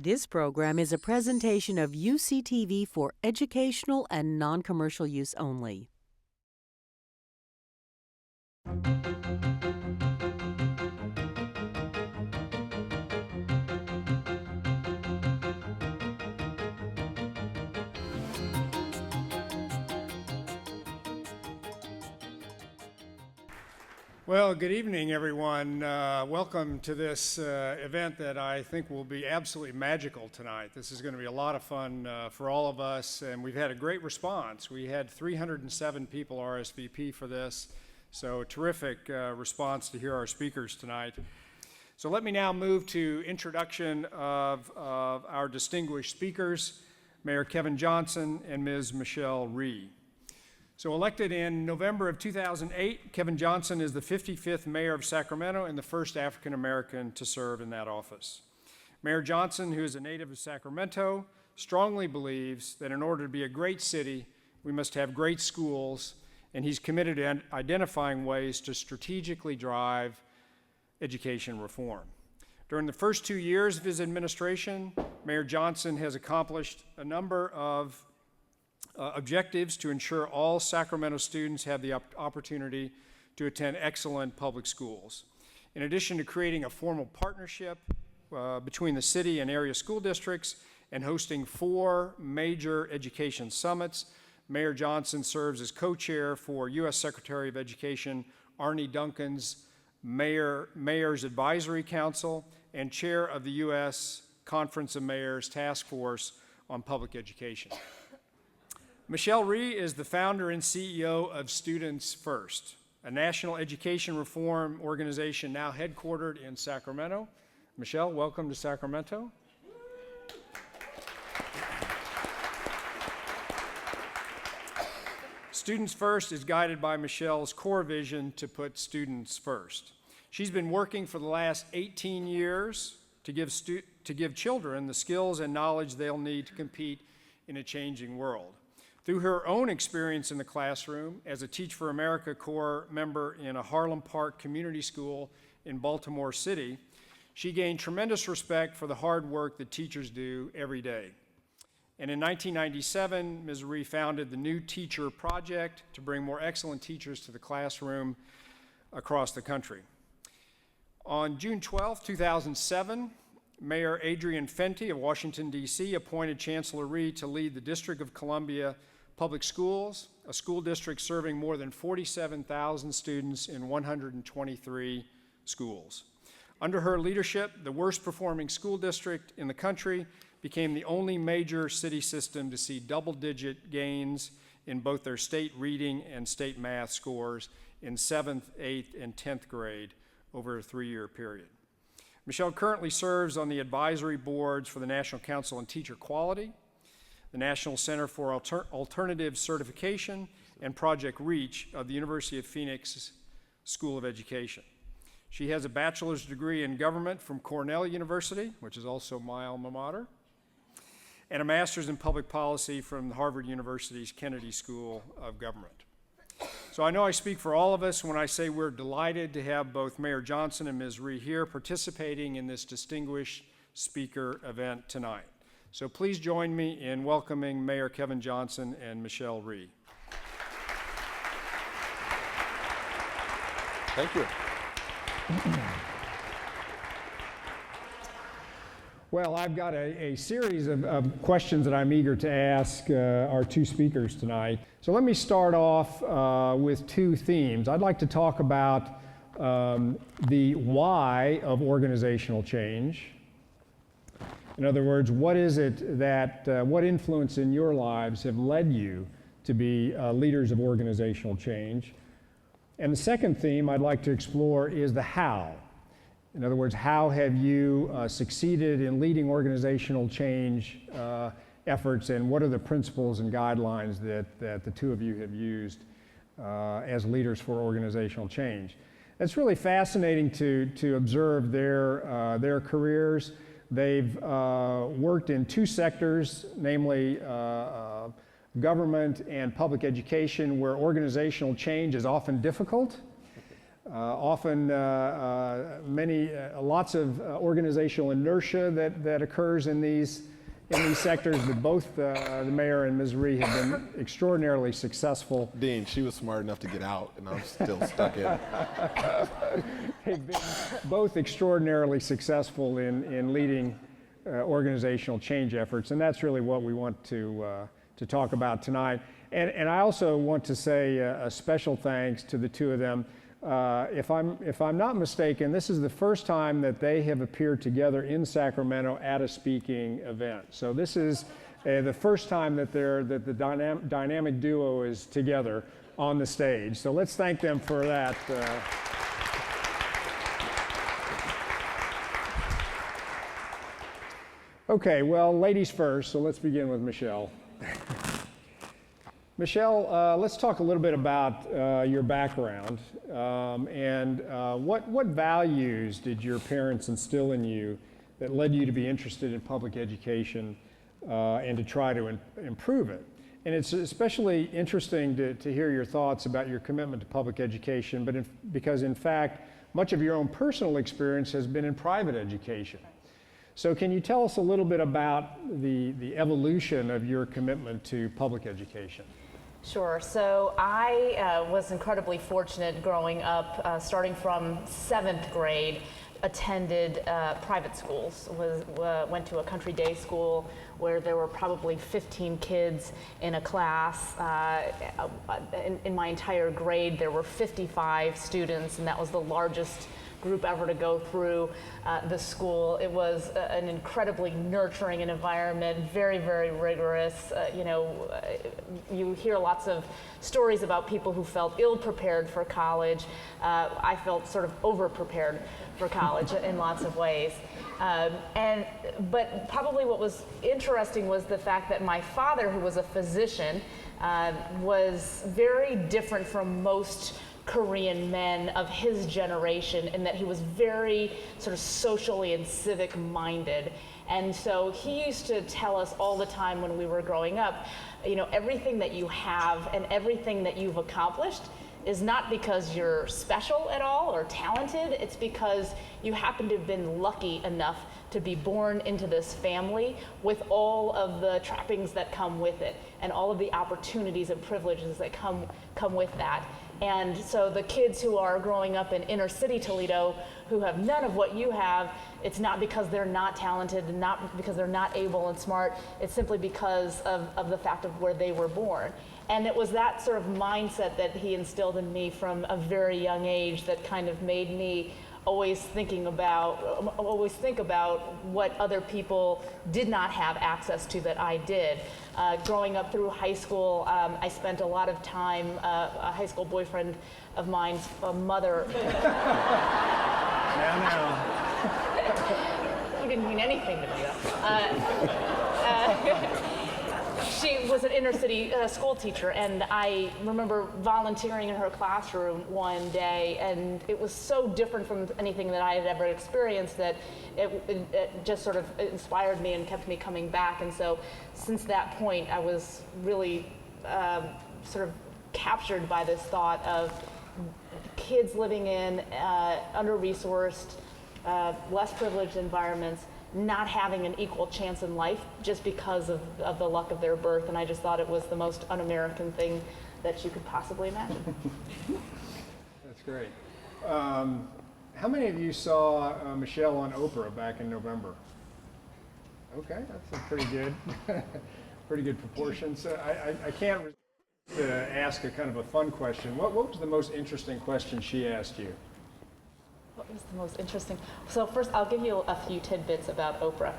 This program is a presentation of UCTV for educational and non-commercial use only. Well, good evening, everyone. Welcome to this event that I think will be absolutely magical tonight. This is going to be a lot of fun for all of us, and we've had a great response. We had 307 people RSVP for this, so a terrific response to hear our speakers tonight. So let me now move to introduction of our distinguished speakers, Mayor Kevin Johnson and Ms. Michelle Rhee. So elected in November of 2008, Kevin Johnson is the 55th mayor of Sacramento and the first African American to serve in that office. Mayor Johnson, who is a native of Sacramento, strongly believes that in order to be a great city, we must have great schools, and he's committed to identifying ways to strategically drive education reform. During the first 2 years of his administration, Mayor Johnson has accomplished a number of objectives to ensure all Sacramento students have the opportunity to attend excellent public schools. In addition to creating a formal partnership between the city and area school districts and hosting 4 major education summits, Mayor Johnson serves as co-chair for U.S. Secretary of Education Arne Duncan's Mayor's Advisory Council and chair of the U.S. Conference of Mayors Task Force on Public Education. Michelle Rhee is the founder and CEO of StudentsFirst, a national education reform organization now headquartered in Sacramento. Michelle, welcome to Sacramento. StudentsFirst is guided by Michelle's core vision to put students first. She's been working for the last 18 years to give children the skills and knowledge they'll need to compete in a changing world. Through her own experience in the classroom as a Teach for America Corps member in a Harlem Park community school in Baltimore City, she gained tremendous respect for the hard work that teachers do every day. And in 1997, Ms. Rhee founded the New Teacher Project to bring more excellent teachers to the classroom across the country. On June 12, 2007, Mayor Adrian Fenty of Washington, D.C. appointed Chancellor Rhee to lead the District of Columbia Public Schools, a school district serving more than 47,000 students in 123 schools. Under her leadership, the worst performing school district in the country became the only major city system to see double-digit gains in both their state reading and state math scores in 7th, 8th, and 10th grade over a 3-year period. Michelle currently serves on the advisory boards for the National Council on Teacher Quality, the National Center for Alternative Certification, and Project REACH of the University of Phoenix School of Education. She has a bachelor's degree in government from Cornell University, which is also my alma mater, and a master's in public policy from Harvard University's Kennedy School of Government. So I know I speak for all of us when I say we're delighted to have both Mayor Johnson and Ms. Rhee here participating in this distinguished speaker event tonight. So please join me in welcoming Mayor Kevin Johnson and Michelle Rhee. Thank you. Well, I've got a series of questions that I'm eager to ask our 2 speakers tonight. So let me start off with 2 themes. I'd like to talk about the why of organizational change. In other words, what is it that, what influence in your lives have led you to be leaders of organizational change? And the second theme I'd like to explore is the how. In other words, how have you succeeded in leading organizational change efforts, and what are the principles and guidelines that the 2 of you have used as leaders for organizational change? It's really fascinating to observe their careers. They've worked in 2 sectors, namely government and public education, where organizational change is often difficult. Lots of organizational inertia that occurs in these sectors, but both the mayor and Ms. Rhee have been extraordinarily successful. Dean, she was smart enough to get out, and I'm still stuck in. They've been both extraordinarily successful in leading organizational change efforts, and that's really what we want to talk about tonight. And I also want to say a special thanks to the two of them. If I'm not mistaken, this is the first time that they have appeared together in Sacramento at a speaking event. So this is the first time that the dynamic duo is together on the stage. So let's thank them for that. Okay, well, ladies first, so let's begin with Michelle. Michelle, let's talk a little bit about your background and what values did your parents instill in you that led you to be interested in public education and to try to improve it. And it's especially interesting to hear your thoughts about your commitment to public education, but because in fact, much of your own personal experience has been in private education. So can you tell us a little bit about the evolution of your commitment to public education? Sure. So I was incredibly fortunate growing up, starting from 7th grade, attended private schools, went to a country day school where there were probably 15 kids in a class. In my entire grade, there were 55 students, and that was the largest group ever to go through the school. It was an incredibly nurturing environment, very, very rigorous. You hear lots of stories about people who felt ill-prepared for college. I felt sort of over-prepared for college in lots of ways. But probably what was interesting was the fact that my father, who was a physician, was very different from most Korean men of his generation in that he was very sort of socially and civic minded. And so he used to tell us all the time when we were growing up, everything that you have and everything that you've accomplished is not because you're special at all or talented, it's because you happen to have been lucky enough to be born into this family with all of the trappings that come with it and all of the opportunities and privileges that come with that. And so the kids who are growing up in inner city Toledo who have none of what you have, it's not because they're not talented and not because they're not able and smart, it's simply because of the fact of where they were born. And it was that sort of mindset that he instilled in me from a very young age that kind of made me always think about what other people did not have access to that I did. Growing up through high school, I spent a lot of time, a high school boyfriend of mine's mother. Now. He didn't mean anything to me though. She was an inner city school teacher, and I remember volunteering in her classroom one day, and it was so different from anything that I had ever experienced that it just sort of inspired me and kept me coming back. And so since that point, I was really sort of captured by this thought of kids living in under-resourced, less privileged environments, not having an equal chance in life just because of the luck of their birth. And I just thought it was the most un-American thing that you could possibly imagine. That's great. How many of you saw Michelle on Oprah back in November? Okay, that's a pretty good proportion. So I can't resist to ask a kind of a fun question. What was the most interesting question she asked you? What was the most interesting? So first, I'll give you a few tidbits about Oprah.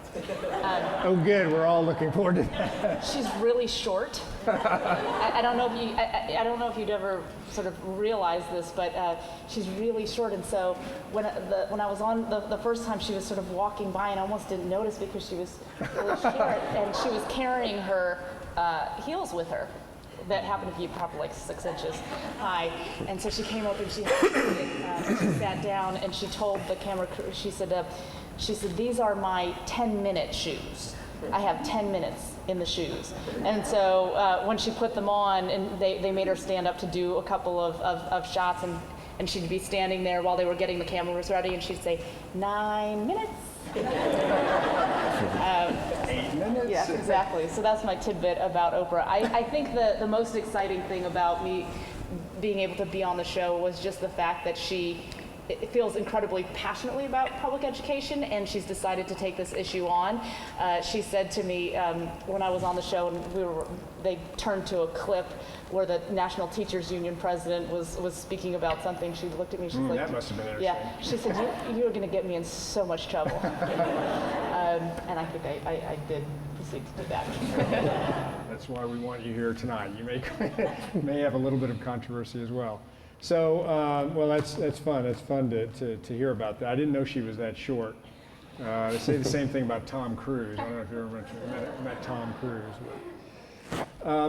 Oh, good. We're all looking forward to that. She's really short. I don't know if you'd ever sort of realize this, but she's really short. And so when I was on the first time, she was sort of walking by, and I almost didn't notice because she was really short, and she was carrying her heels with her. That happened to be probably like 6 inches high. And so she came up and she sat down and she told the camera crew, she said, these are my 10-minute shoes. I have 10 minutes in the shoes. And so when she put them on, and they made her stand up to do a couple of shots, and she'd be standing there while they were getting the cameras ready, and she'd say, 9 minutes. 8 minutes? Yes, exactly. So that's my tidbit about Oprah. I think the most exciting thing about me being able to be on the show was just the fact that she feels incredibly passionately about public education, and she's decided to take this issue on. She said to me when I was on the show, and they turned to a clip where the National Teachers Union president was speaking about something. She looked at me, she's like, that must have been interesting. Yeah, she said, you are going to get me in so much trouble. And I think I did proceed to do that. That's why we want you here tonight. You may have a little bit of controversy as well. So, well, that's fun. It's fun to hear about that. I didn't know she was that short. They say the same thing about Tom Cruise. I don't know if you ever met Tom Cruise.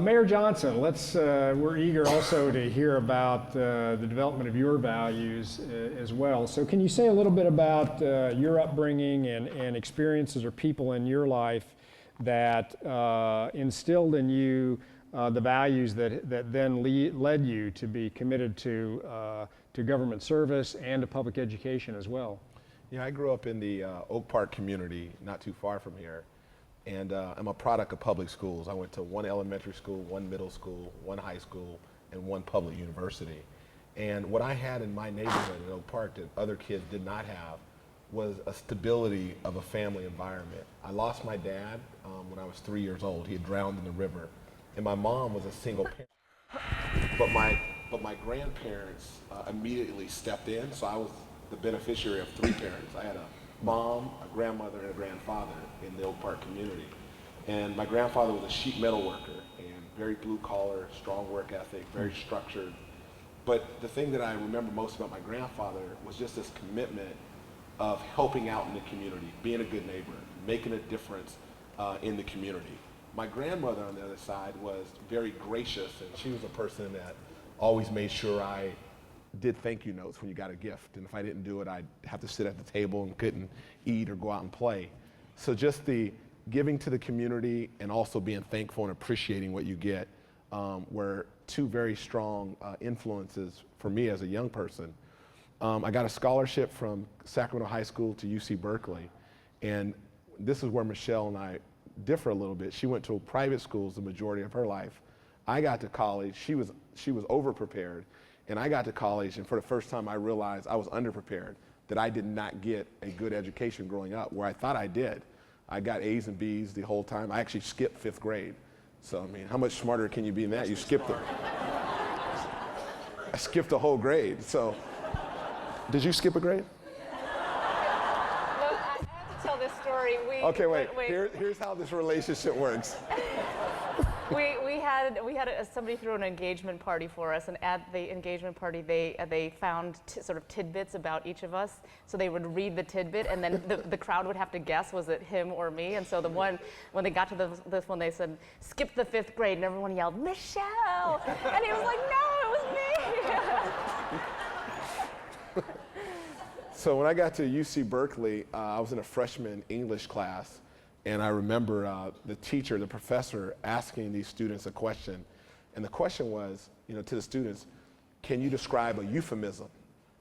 Mayor Johnson, we're eager also to hear about the development of your values as well. So can you say a little bit about your upbringing and experiences or people in your life that instilled in you the values that then led you to be committed to government service and to public education as well? Yeah, I grew up in the Oak Park community, not too far from here, and I'm a product of public schools. I went to one elementary school, one middle school, one high school, and one public university. And what I had in my neighborhood in Oak Park that other kids did not have was a stability of a family environment. I lost my dad when I was 3 years old. He had drowned in the river. And my mom was a single parent. But my grandparents immediately stepped in, so I was the beneficiary of 3 parents. I had a mom, a grandmother, and a grandfather in the Oak Park community. And my grandfather was a sheet metal worker, and very blue collar, strong work ethic, very structured. But the thing that I remember most about my grandfather was just this commitment of helping out in the community, being a good neighbor, making a difference in the community. My grandmother on the other side was very gracious, and she was a person that always made sure I did thank you notes when you got a gift. And if I didn't do it, I'd have to sit at the table and couldn't eat or go out and play. So just the giving to the community and also being thankful and appreciating what you get were 2 very strong influences for me as a young person. I got a scholarship from Sacramento High School to UC Berkeley, and this is where Michelle and I differ a little bit. She went to private schools the majority of her life. I got to college, she was over-prepared, and I got to college, and for the first time I realized I was underprepared, that I did not get a good education growing up, where I thought I did. I got A's and B's the whole time. I actually skipped 5th grade. So, I mean, how much smarter can you be than that? You skipped it. I skipped a whole grade, so. Did you skip a grade? Look, I have to tell this story. Okay, wait. Here's how this relationship works. We had somebody threw an engagement party for us, and at the engagement party they found sort of tidbits about each of us. So they would read the tidbit, and then the crowd would have to guess, was it him or me? And so when they got to this one, they said, skip the 5th grade, and everyone yelled, Michelle! And he was like, no, it was me! So when I got to UC Berkeley, I was in a freshman English class, and I remember the professor asking these students a question. And the question was, to the students, can you describe a euphemism?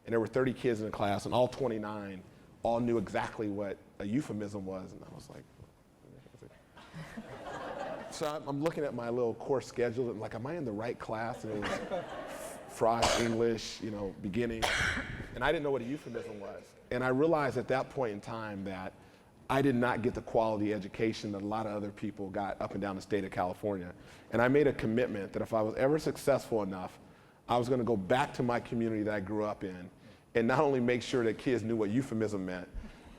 And there were 30 kids in the class, and all 29 all knew exactly what a euphemism was. And I was like, so I'm looking at my little course schedule, and like, am I in the right class? And it was Frost English, beginning. And I didn't know what a euphemism was. And I realized at that point in time that I did not get the quality education that a lot of other people got up and down the state of California. And I made a commitment that if I was ever successful enough, I was going to go back to my community that I grew up in and not only make sure that kids knew what euphemism meant,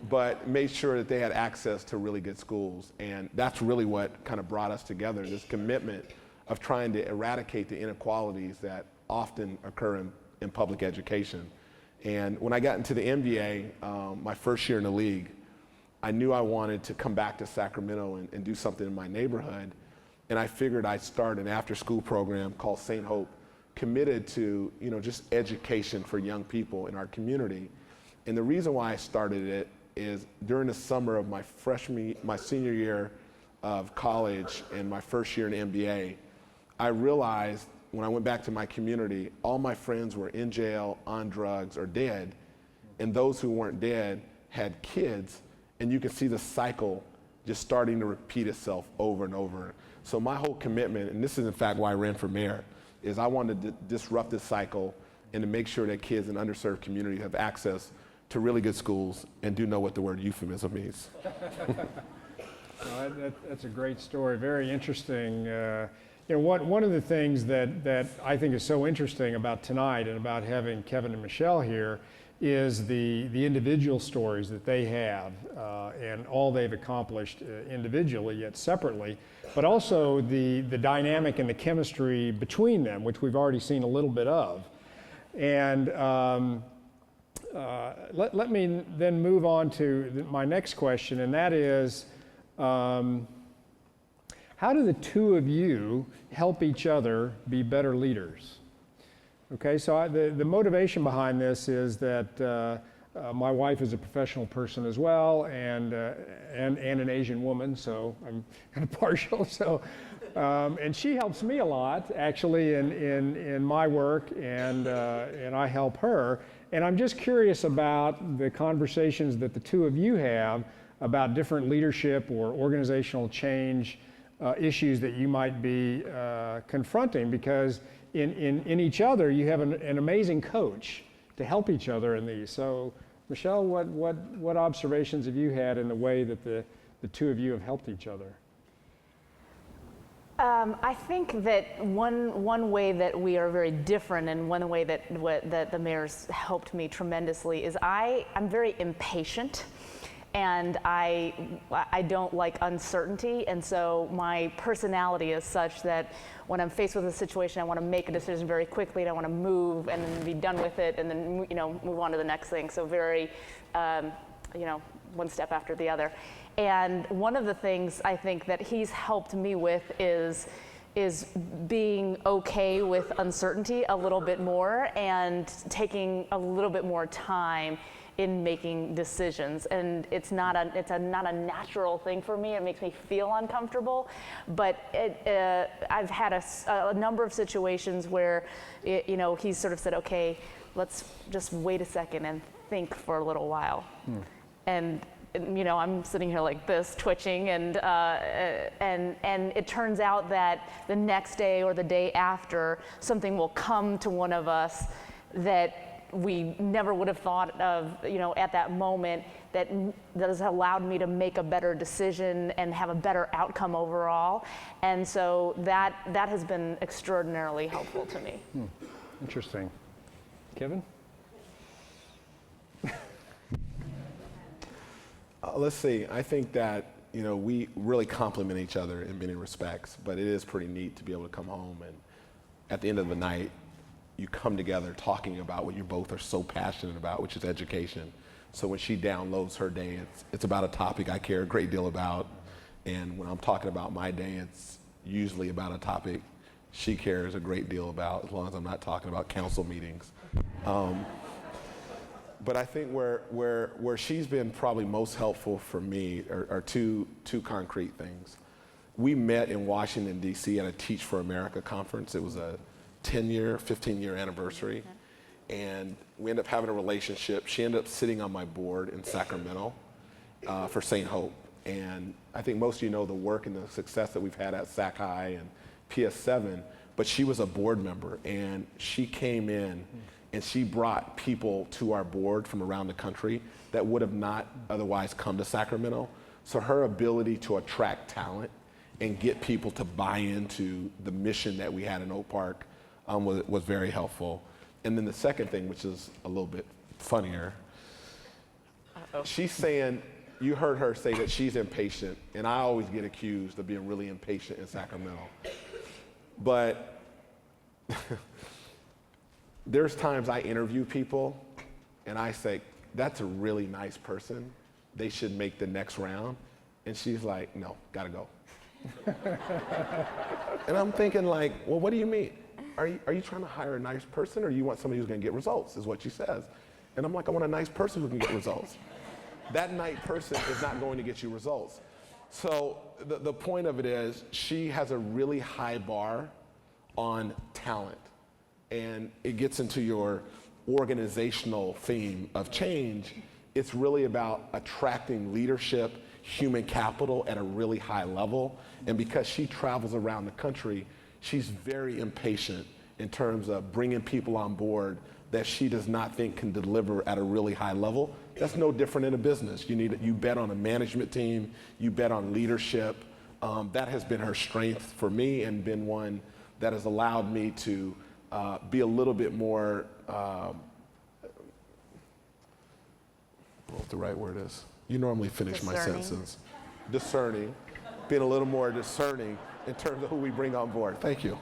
but made sure that they had access to really good schools. And that's really what kind of brought us together, this commitment of trying to eradicate the inequalities that often occur in public education. And when I got into the MBA, my first year in the league, I knew I wanted to come back to Sacramento and do something in my neighborhood. And I figured I'd start an after-school program called St. Hope, committed to just education for young people in our community. And the reason why I started it is during the summer of my senior year of college and my first year in MBA, I realized when I went back to my community, all my friends were in jail, on drugs, or dead. And those who weren't dead had kids, and you could see the cycle just starting to repeat itself over and over. So my whole commitment, and this is in fact why I ran for mayor, is I wanted to disrupt this cycle and to make sure that kids in underserved communities have access to really good schools and do know what the word euphemism means. That's a great story, very interesting. One of the things that I think is so interesting about tonight and about having Kevin and Michelle here is the individual stories that they have and all they've accomplished individually yet separately, but also the dynamic and the chemistry between them, which we've already seen a little bit of. And let me then move on to my next question, and that is, how do the two of you help each other be better leaders? Okay, so the motivation behind this is that my wife is a professional person as well, and an Asian woman, so I'm kind of partial. So, and she helps me a lot, actually, in my work, and I help her. And I'm just curious about the conversations that the two of you have about different leadership or organizational change issues that you might be confronting, because in each other you have an amazing coach to help each other in these. So Michelle, what observations have you had in the way that the two of you have helped each other? I think that one way that we are very different, and one way that the mayor's helped me tremendously, is I'm very impatient. And I don't like uncertainty, and so my personality is such that when I'm faced with a situation, I want to make a decision very quickly, and I want to move and then be done with it, and then move on to the next thing. So very, one step after the other. And one of the things I think that he's helped me with is being okay with uncertainty a little bit more and taking a little bit more time in making decisions. And it's not a natural thing for me. It makes me feel uncomfortable, but I've had a number of situations where he's sort of said, okay, let's just wait a second and think for a little while. And I'm sitting here like this, twitching, and it turns out that the next day or the day after, something will come to one of us that we never would have thought of, at that moment, that has allowed me to make a better decision and have a better outcome overall. And so that has been extraordinarily helpful to me. Interesting. Kevin? Let's see. I think that we really complement each other in many respects, but it is pretty neat to be able to come home and at the end of the night, you come together talking about what you both are so passionate about, which is education. So when she downloads her day, it's about a topic I care a great deal about, and when I'm talking about my day, it's usually about a topic she cares a great deal about, as long as I'm not talking about council meetings. But I think where she's been probably most helpful for me are two concrete things. We met in Washington, D.C. at a Teach for America conference. It was a 10-year, 15-year anniversary, and we ended up having a relationship. She ended up sitting on my board in Sacramento for St. Hope, and I think most of you know the work and the success that we've had at Sac High and PS7, but she was a board member, and she came in and she brought people to our board from around the country that would have not otherwise come to Sacramento. So her ability to attract talent and get people to buy into the mission that we had in Oak Park was very helpful. And then the second thing, which is a little bit funnier, she's saying, you heard her say that she's impatient, and I always get accused of being really impatient in Sacramento. But there's times I interview people and I say, that's a really nice person. They should make the next round. And she's like, no, gotta go. And I'm thinking like, well, what do you mean? Are you trying to hire a nice person, or you want somebody who's gonna get results, is what she says. And I'm like, I want a nice person who can get results. That nice person is not going to get you results. So the point of it is, she has a really high bar on talent. And it gets into your organizational theme of change. It's really about attracting leadership, human capital at a really high level. And because she travels around the country, she's very impatient in terms of bringing people on board that she does not think can deliver at a really high level. That's no different in a business. You bet on a management team, you bet on leadership. That has been her strength for me and been one that has allowed me to be a little bit more, what the right word is? You normally finish my sentence. Discerning, being a little more discerning in terms of who we bring on board. Thank you.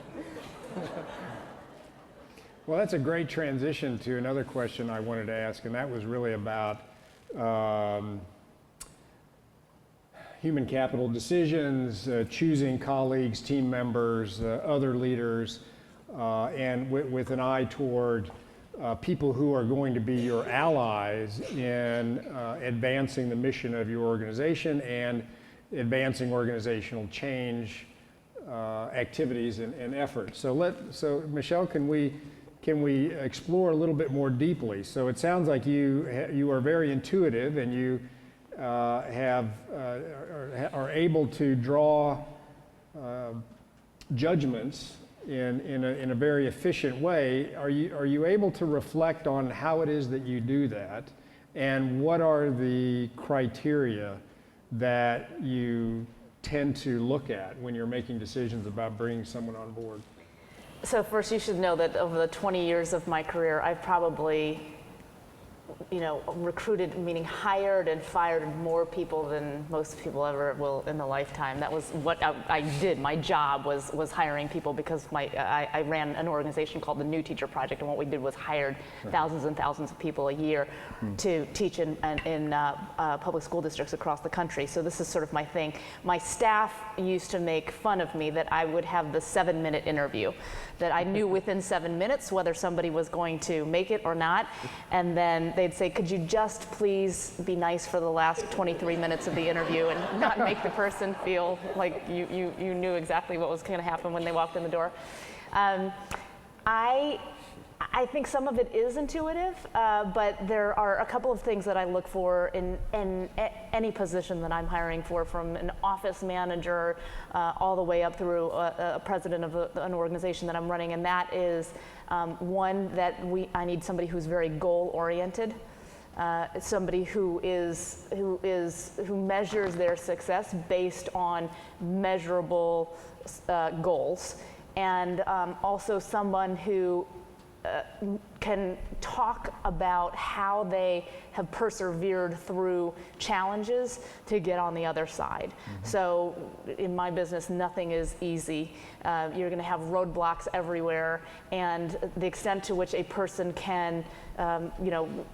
Well, that's a great transition to another question I wanted to ask, and that was really about human capital decisions, choosing colleagues, team members, other leaders, and with an eye toward people who are going to be your allies in advancing the mission of your organization and advancing organizational change activities and efforts. So Michelle, can we explore a little bit more deeply? So it sounds like you are very intuitive, and you are able to draw judgments in a very efficient way. Are you able to reflect on how it is that you do that, and what are the criteria that you tend to look at when you're making decisions about bringing someone on board? So first, you should know that over the 20 years of my career, I've probably, recruited, meaning hired and fired more people than most people ever will in a lifetime. That was what I did. My job was hiring people, because I ran an organization called the New Teacher Project, and what we did was hired thousands and thousands of people a year to teach in public school districts across the country. So this is sort of my thing. My staff used to make fun of me that I would have the 7-minute interview, that I knew within 7 minutes whether somebody was going to make it or not, and then they'd say, could you just please be nice for the last 23 minutes of the interview and not make the person feel like you knew exactly what was going to happen when they walked in the door. I think some of it is intuitive, but there are a couple of things that I look for in any position that I'm hiring for, from an office manager all the way up through a president of an organization that I'm running, and that is one, that I need somebody who's very goal-oriented. Somebody who measures their success based on measurable goals, and also someone who can talk about how they have persevered through challenges to get on the other side. So in my business, nothing is easy. You're going to have roadblocks everywhere, and the extent to which a person can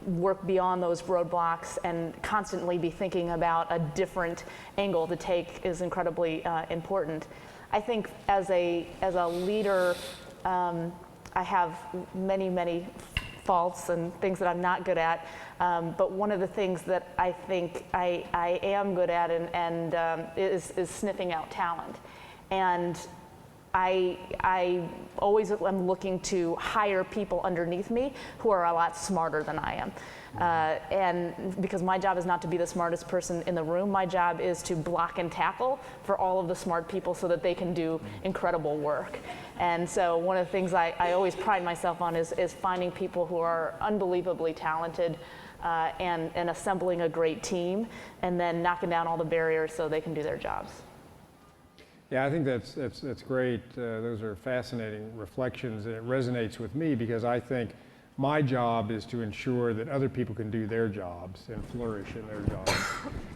work beyond those roadblocks and constantly be thinking about a different angle to take is incredibly important. I think as a leader, I have many faults and things that I'm not good at, but one of the things that I think I am good at is sniffing out talent. And I always am looking to hire people underneath me who are a lot smarter than I am. And because my job is not to be the smartest person in the room, my job is to block and tackle for all of the smart people so that they can do incredible work. And so one of the things I always pride myself on is finding people who are unbelievably talented and assembling a great team, and then knocking down all the barriers so they can do their jobs. Yeah, I think that's great. Those are fascinating reflections, and it resonates with me, because I think my job is to ensure that other people can do their jobs and flourish in their jobs.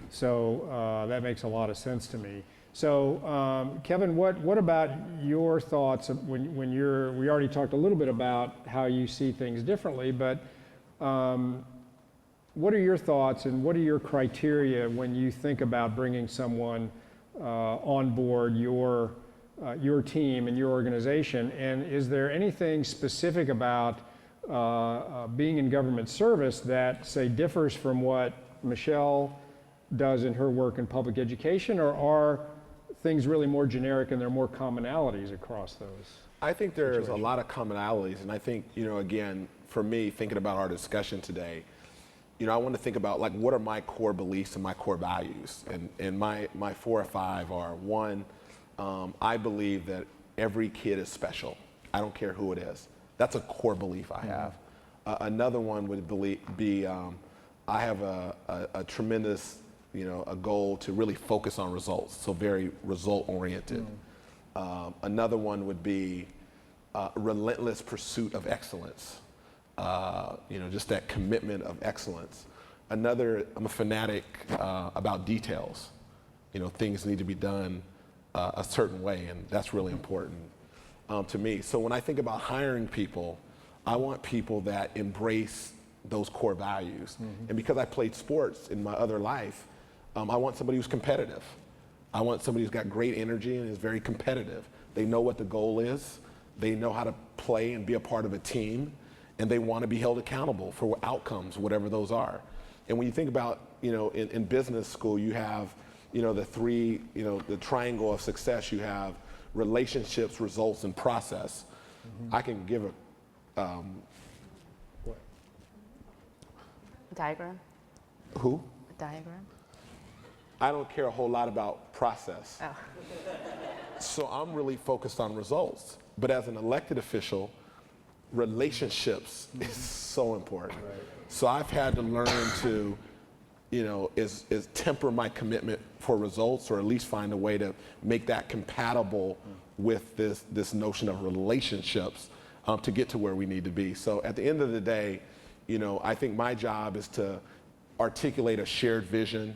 So that makes a lot of sense to me. So Kevin, what about your thoughts when we already talked a little bit about how you see things differently, but what are your thoughts and what are your criteria when you think about bringing someone on board your team and your organization? And is there anything specific about being in government service that, say, differs from what Michelle does in her work in public education, or are things really more generic and there are more commonalities across those? I think there's a lot of commonalities, and I think, again, for me, thinking about our discussion today, I want to think about, like, what are my core beliefs and my core values? And my 4 or 5 are, one, I believe that every kid is special. I don't care who it is. That's a core belief I have. Another one would be I have a tremendous, a goal to really focus on results, so very result-oriented. Another one would be relentless pursuit of excellence. Just that commitment of excellence. Another, I'm a fanatic about details. Things need to be done a certain way, and that's really important to me. So when I think about hiring people, I want people that embrace those core values. And because I played sports in my other life, I want somebody who's competitive. I want somebody who's got great energy and is very competitive. They know what the goal is. They know how to play and be a part of a team. And they want to be held accountable for outcomes, whatever those are. And when you think about, in business school, you have, the triangle of success. You have relationships, results, and process. I can give a Diagram? Who? A diagram? I don't care a whole lot about process. Oh. So I'm really focused on results. But as an elected official, relationships is so important. Right. So I've had to learn to, is temper my commitment for results, or at least find a way to make that compatible with this notion of relationships to get to where we need to be. So at the end of the day, I think my job is to articulate a shared vision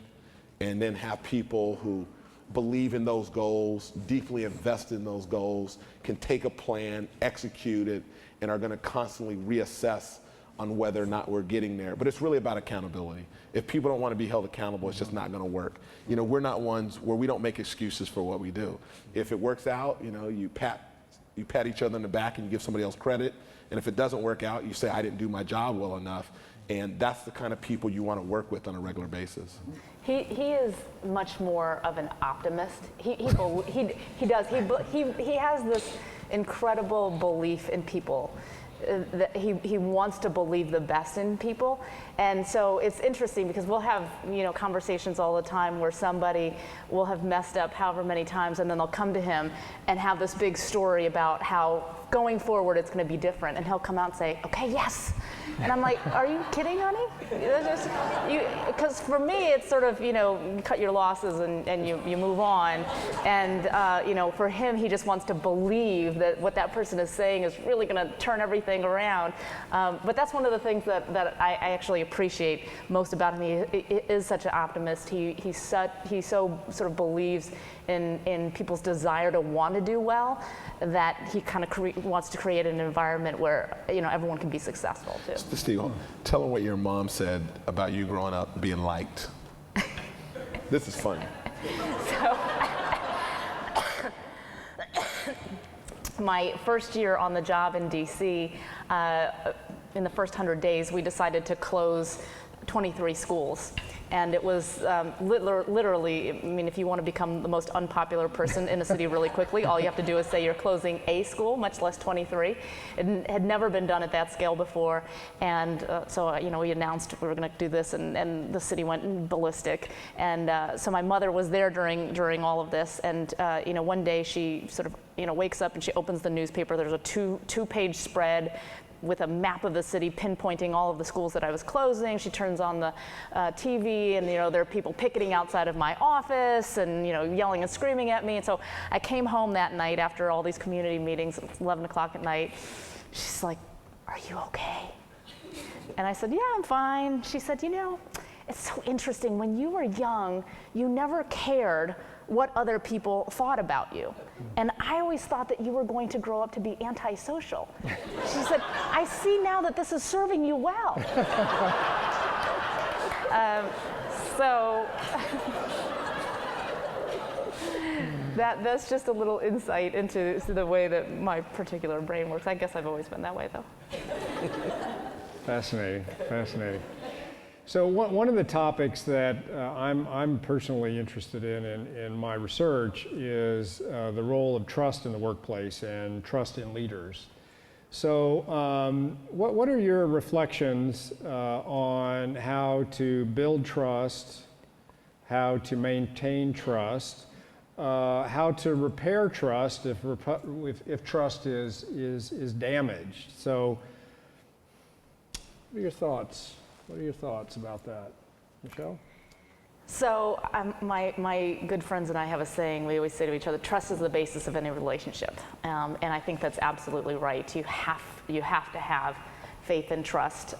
and then have people who believe in those goals, deeply invest in those goals, can take a plan, execute it, and are going to constantly reassess on whether or not we're getting there. But it's really about accountability. If people don't want to be held accountable, it's just not going to work. We're not ones where we don't make excuses for what we do. If it works out, you pat each other on the back and you give somebody else credit. And if it doesn't work out, you say, I didn't do my job well enough. And that's the kind of people you want to work with on a regular basis. He is much more of an optimist. He has this incredible belief in people. That he wants to believe the best in people. And so it's interesting because we'll have conversations all the time where somebody will have messed up however many times, and then they'll come to him and have this big story about how going forward it's going to be different, and he'll come out and say, okay, yes. And I'm like, are you kidding, honey? Because for me it's sort of, you cut your losses and you move on. And for him, he just wants to believe that what that person is saying is really going to turn everything around. But that's one of the things that I actually appreciate most about him. He is such an optimist. He so sort of believes in people's desire to want to do well, that he kind of wants to create an environment where everyone can be successful too. Steve, tell them what your mom said about you growing up being liked. This is funny. So, my first year on the job in DC, in the first 100 days, we decided to close 23 schools. And it was literally, if you want to become the most unpopular person in a city really quickly, all you have to do is say you're closing a school, much less 23. It had never been done at that scale before. And so we announced we were going to do this, and the city went ballistic. And so my mother was there during all of this. And one day she sort of wakes up and she opens the newspaper. There's a two-page spread with a map of the city pinpointing all of the schools that I was closing. She turns on the TV, and there are people picketing outside of my office and yelling and screaming at me. And so I came home that night after all these community meetings at 11 o'clock at night. She's like, are you okay? And I said, yeah, I'm fine. She said, it's so interesting. When you were young, you never cared what other people thought about you. And I always thought that you were going to grow up to be antisocial. She said, I see now that this is serving you well. So that's just a little insight into the way that my particular brain works. I guess I've always been that way, though. Fascinating, fascinating. So one of the topics that I'm personally interested in my research is the role of trust in the workplace and trust in leaders. So what are your reflections on how to build trust, how to maintain trust, how to repair trust if trust is damaged? So what are your thoughts? What are your thoughts about that? Michelle? So my good friends and I have a saying, we always say to each other, trust is the basis of any relationship. And I think that's absolutely right. You have to have faith and trust.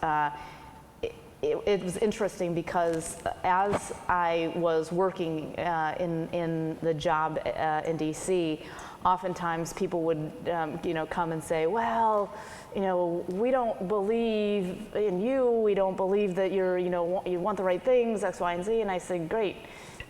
It was interesting because as I was working in the job in DC, oftentimes people would come and say, well, we don't believe in you, we don't believe that you want the right things, X, Y, and Z. And I said, great,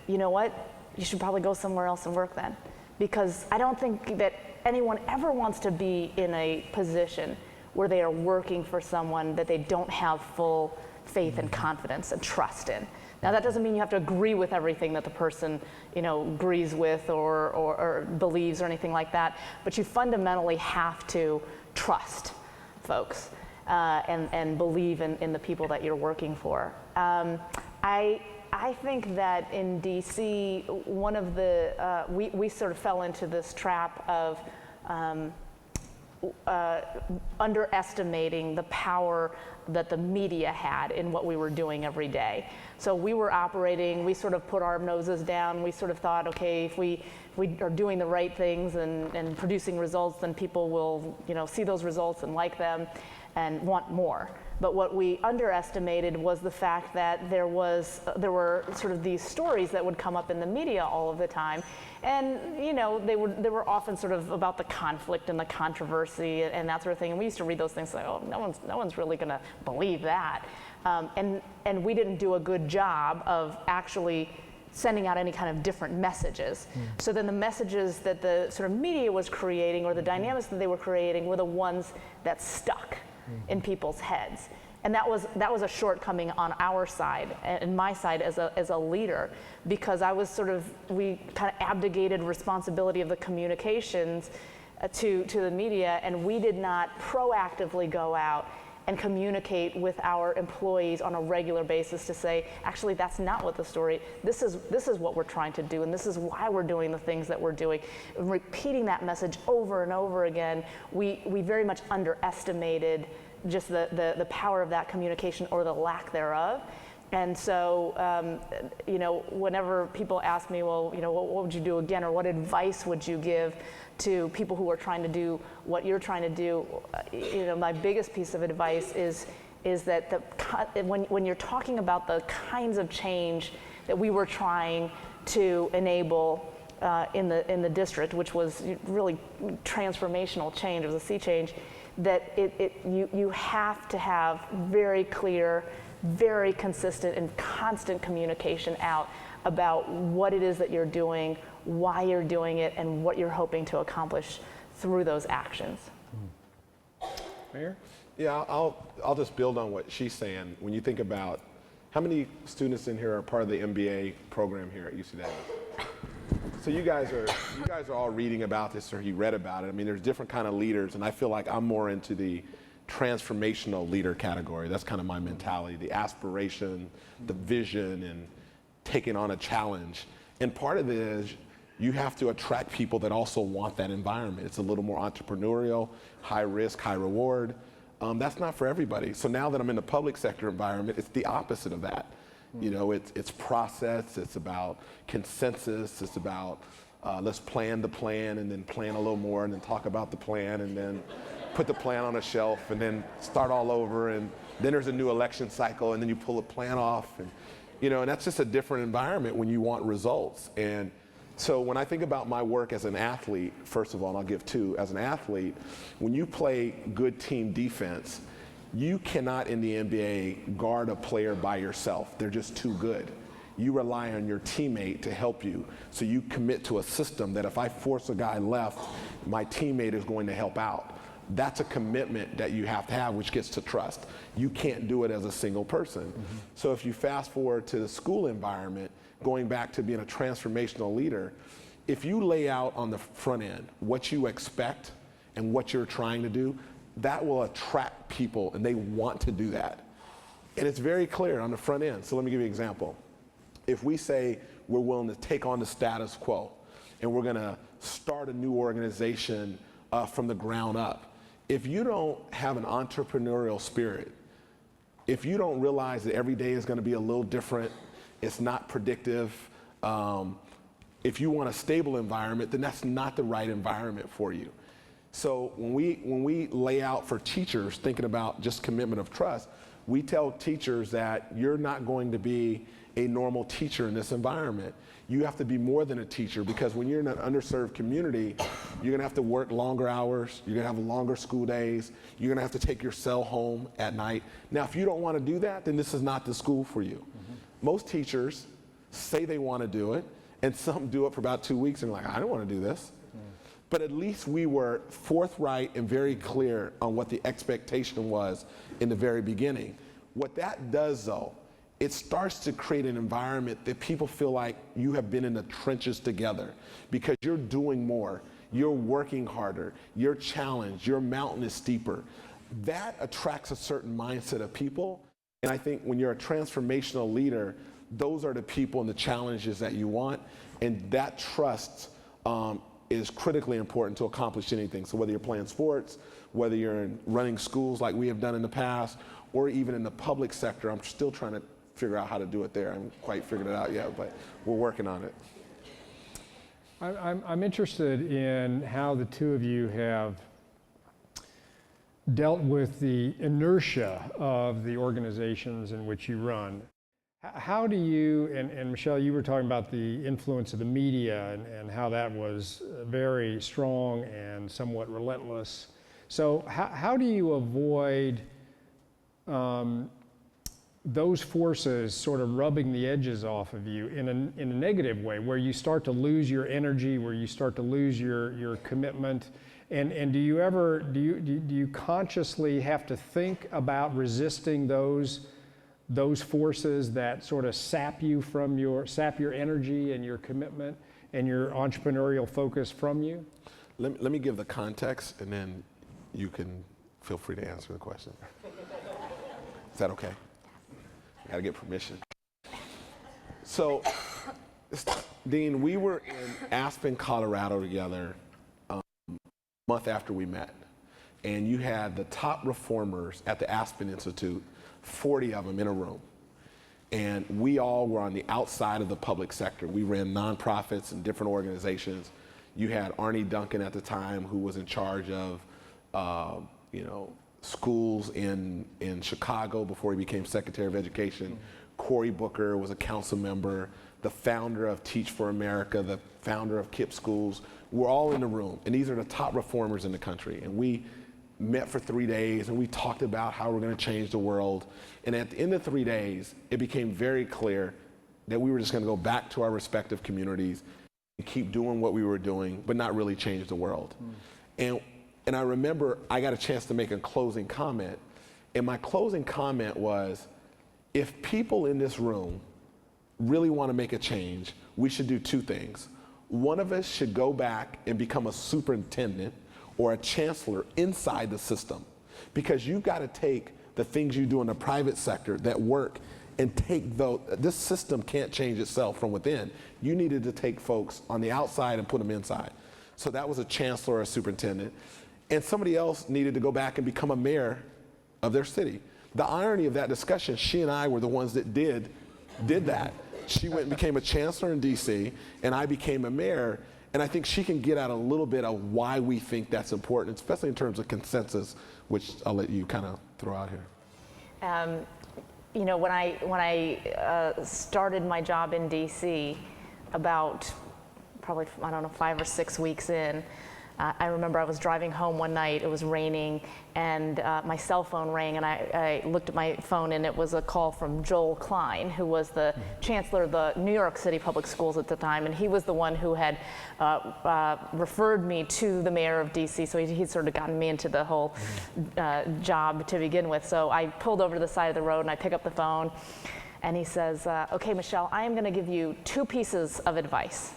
you know what? You should probably go somewhere else and work then. Because I don't think that anyone ever wants to be in a position where they are working for someone that they don't have full faith and confidence and trust in. Now that doesn't mean you have to agree with everything that the person agrees with or believes or anything like that, but you fundamentally have to trust folks and believe in the people that you're working for. I think that in DC, one of the, we sort of fell into this trap of underestimating the power that the media had in what we were doing every day. So we were operating, we sort of put our noses down, we sort of thought, okay, if we are doing the right things and producing results, then people will see those results and like them and want more. But what we underestimated was the fact that there were sort of these stories that would come up in the media all of the time, and they were often sort of about the conflict and the controversy and that sort of thing. And we used to read those things like, oh, no one's really going to believe that, and we didn't do a good job of actually sending out any kind of different messages. So then the messages that the sort of media was creating or the dynamics that they were creating were the ones that stuck in people's heads. And that was a shortcoming on our side and my side as a leader, because we kind of abdicated responsibility of the communications to the media, and we did not proactively go out and communicate with our employees on a regular basis to say, actually, that's not what the story, this is what we're trying to do, and this is why we're doing the things that we're doing. Repeating that message over and over again, we very much underestimated just the power of that communication or the lack thereof. And so, whenever people ask me, well, what would you do again, or what advice would you give to people who are trying to do what you're trying to do, my biggest piece of advice is that when you're talking about the kinds of change that we were trying to enable in the district, which was really transformational change, it was a sea change, that you have to have very clear, very consistent and constant communication out about what it is that you're doing, why you're doing it, and what you're hoping to accomplish through those actions. Mayor? Yeah, I'll just build on what she's saying. When you think about how many students in here are part of the MBA program here at UC Davis? So you guys are all reading about this, or you read about it. I mean, there's different kind of leaders, and I feel like I'm more into the transformational leader category. That's kind of my mentality, the aspiration, the vision, and taking on a challenge. And part of it is you have to attract people that also want that environment. It's a little more entrepreneurial, high risk, high reward. That's not for everybody. So now that I'm in the public sector environment, it's the opposite of that. It's process, it's about consensus, it's about let's plan the plan and then plan a little more and then talk about the plan and then put the plan on a shelf and then start all over, and then there's a new election cycle and then you pull the plan off, and and that's just a different environment when you want results. And so when I think about my work as an athlete, first of all, and I'll give two, as an athlete, when you play good team defense, you cannot in the NBA guard a player by yourself. They're just too good. You rely on your teammate to help you. So you commit to a system that if I force a guy left, my teammate is going to help out. That's a commitment that you have to have, which gets to trust. You can't do it as a single person. So if you fast forward to the school environment, going back to being a transformational leader, if you lay out on the front end what you expect and what you're trying to do, that will attract people and they want to do that. And it's very clear on the front end. So let me give you an example. If we say we're willing to take on the status quo and we're gonna start a new organization from the ground up, if you don't have an entrepreneurial spirit, if you don't realize that every day is gonna be a little different, it's not predictive, if you want a stable environment, then that's not the right environment for you. So when we lay out for teachers, thinking about just commitment of trust, we tell teachers that you're not going to be a normal teacher in this environment. You have to be more than a teacher, because when you're in an underserved community, you're gonna have to work longer hours, you're gonna have longer school days, you're gonna have to take your cell home at night. Now, if you don't wanna do that, then this is not the school for you. Most teachers say they wanna do it, and some do it for about 2 weeks and like, I don't wanna do this. But at least we were forthright and very clear on what the expectation was in the very beginning. What that does, though, it starts to create an environment that people feel like you have been in the trenches together, because you're doing more, you're working harder, you're challenged, your mountain is steeper. That attracts a certain mindset of people. And I think when you're a transformational leader, those are the people and the challenges that you want. And that trust is critically important to accomplish anything. So whether you're playing sports, whether you're running schools like we have done in the past, or even in the public sector, I'm still trying to figure out how to do it there. I haven't quite figured it out yet, but we're working on it. I'm interested in how the two of you have dealt with the inertia of the organizations in which you run. How do you, and Michelle, you were talking about the influence of the media and how that was very strong and somewhat relentless. So how do you avoid those forces sort of rubbing the edges off of you in a negative way, where you start to lose your energy, where you start to lose your commitment? And do you consciously have to think about resisting those forces that sort of sap your energy and your commitment and your entrepreneurial focus from you? Let me give the context, and then you can feel free to answer the question. Is that okay? I gotta get permission. So, Dean, we were in Aspen, Colorado together a month after we met. And you had the top reformers at the Aspen Institute, 40 of them in a room. And we all were on the outside of the public sector. We ran nonprofits and different organizations. You had Arnie Duncan at the time, who was in charge of schools in Chicago before he became Secretary of Education. Cory Booker was a council member, the founder of Teach for America, the founder of KIPP Schools. We're all in the room, and these are the top reformers in the country. And we met for 3 days, and we talked about how we're gonna change the world. And at the end of 3 days, it became very clear that we were just gonna go back to our respective communities and keep doing what we were doing, but not really change the world. And I remember I got a chance to make a closing comment, and my closing comment was, if people in this room really want to make a change, we should do 2 things. One of us should go back and become a superintendent or a chancellor inside the system, because you've got to take the things you do in the private sector that work and take those. This system can't change itself from within. You needed to take folks on the outside and put them inside. So that was a chancellor or a superintendent. And somebody else needed to go back and become a mayor of their city. The irony of that discussion, she and I were the ones that did that. She went and became a chancellor in DC, and I became a mayor. And I think she can get at a little bit of why we think that's important, especially in terms of consensus, which I'll let you kind of throw out here. When I started my job in DC, about probably, 5 or 6 weeks in, I remember I was driving home one night, it was raining, and my cell phone rang, and I looked at my phone, and it was a call from Joel Klein, who was the chancellor of the New York City Public Schools at the time, and he was the one who had referred me to the mayor of DC, so he'd sort of gotten me into the whole job to begin with. So I pulled over to the side of the road, and I pick up the phone, and he says, okay, Michelle, I am going to give you 2 pieces of advice.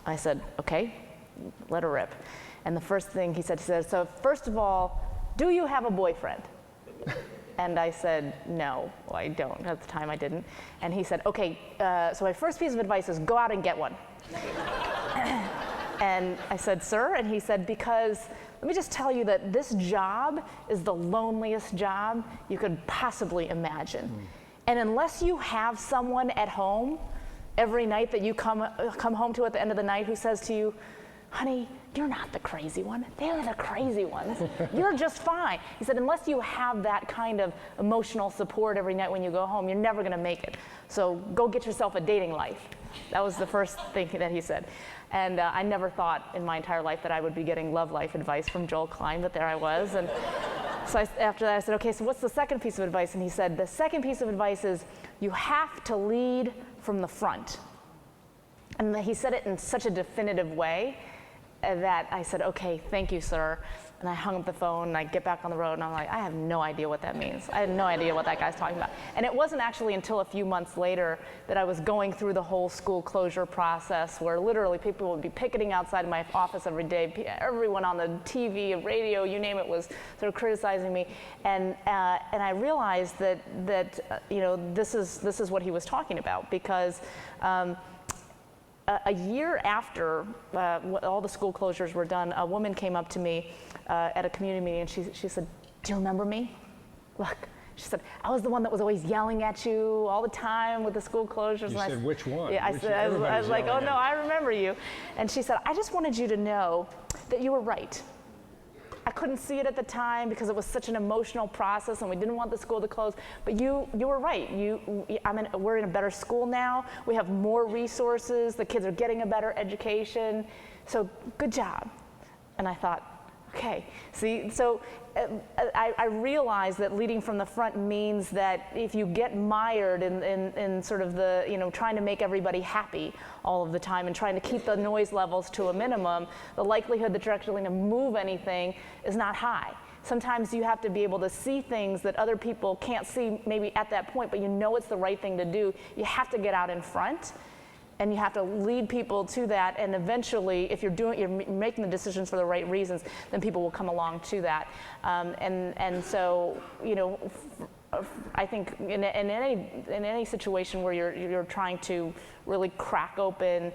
I said, okay, let her rip. And the first thing he said, so first of all, do you have a boyfriend? And I said, no, well, I don't. At the time I didn't. And he said, okay, so my first piece of advice is go out and get one. And I said, sir? And he said, because let me just tell you that this job is the loneliest job you could possibly imagine. And unless you have someone at home every night that you come home to at the end of the night who says to you, honey, you're not the crazy one. They're the crazy ones. You're just fine. He said, unless you have that kind of emotional support every night when you go home, you're never going to make it. So go get yourself a dating life. That was the first thing that he said. And I never thought in my entire life that I would be getting love life advice from Joel Klein, but there I was. And so after that, I said, okay, so what's the second piece of advice? And he said, the second piece of advice is you have to lead from the front. And he said it in such a definitive way that I said, okay, thank you, sir. And I hung up the phone, and I get back on the road, and I'm like, I have no idea what that means. I had no idea what that guy's talking about. And it wasn't actually until a few months later that I was going through the whole school closure process, where literally people would be picketing outside of my office every day. Everyone on the TV, radio, you name it, was sort of criticizing me. And I realized that you know, this is what he was talking about, because a year after all the school closures were done, a woman came up to me at a community meeting, and she said, do you remember me? Look, she said, I was the one that was always yelling at you all the time with the school closures. You said, which one? Yeah, I was like, oh no, I remember you. And she said, I just wanted you to know that you were right. I couldn't see it at the time because it was such an emotional process and we didn't want the school to close, but you were right. We're in a better school now. We have more resources. The kids are getting a better education. So good job. And I thought, okay, see, so I realized that leading from the front means that if you get mired in sort of the, you know, trying to make everybody happy all of the time and trying to keep the noise levels to a minimum, the likelihood that you're actually going to move anything is not high. Sometimes you have to be able to see things that other people can't see maybe at that point, but you know it's the right thing to do. You have to get out in front. And you have to lead people to that, and eventually, if you're making the decisions for the right reasons, then people will come along to that. And so, you know, I think in any situation where you're trying to really crack open